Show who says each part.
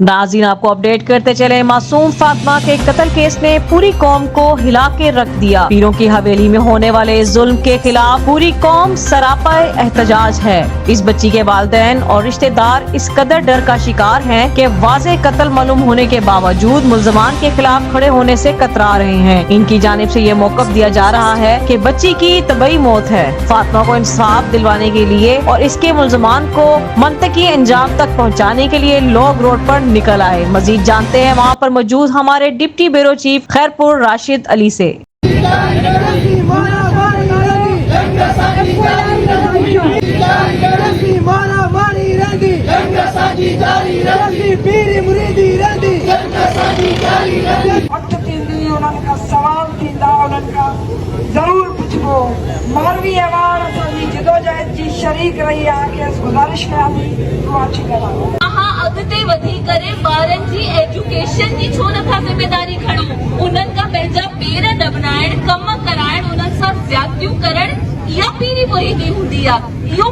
Speaker 1: नाज़रीन, आपको अपडेट करते चले, मासूम फातिमा के कत्ल केस ने पूरी कौम को हिला के रख दिया। पीरों की हवेली में होने वाले जुल्म के खिलाफ पूरी कौम सरापा एहतजाज है। इस बच्ची के वालिदैन और रिश्तेदार इस कदर डर का शिकार हैं कि वाज़े कत्ल मालूम होने के बावजूद मुल्ज़मान के खिलाफ खड़े होने से कतरा रहे हैं। इनकी जानिब से ये मौक़िफ़ दिया जा रहा है कि बच्ची की तबई मौत है। फातिमा को इंसाफ दिलवाने के लिए और इसके मुल्ज़मान को मंतकी अंजाम तक पहुँचाने के लिए लोग रोड पर निकल आए। मजीद जानते हैं वहाँ पर मौजूद हमारे deputy bureau chief Khairpur Rashid Ali से।
Speaker 2: जरूर पुछो मौलवी अवान असांजी जिदोजहद जी शरीक रही आहे कि गुज़ारिश कयां थी दुआ थी कयां।
Speaker 3: अॻिते वधी करे ॿारनि जी एजुकेशन जी छो नथा ज़िमेदारी खणो? उन्हनि खां पंहिंजा पेर दॿाइण, कम कराइण, उन्हनि सां ज़्यादतियूं करण, इहा पीरी मुरीदी हूंदी आहे। इहो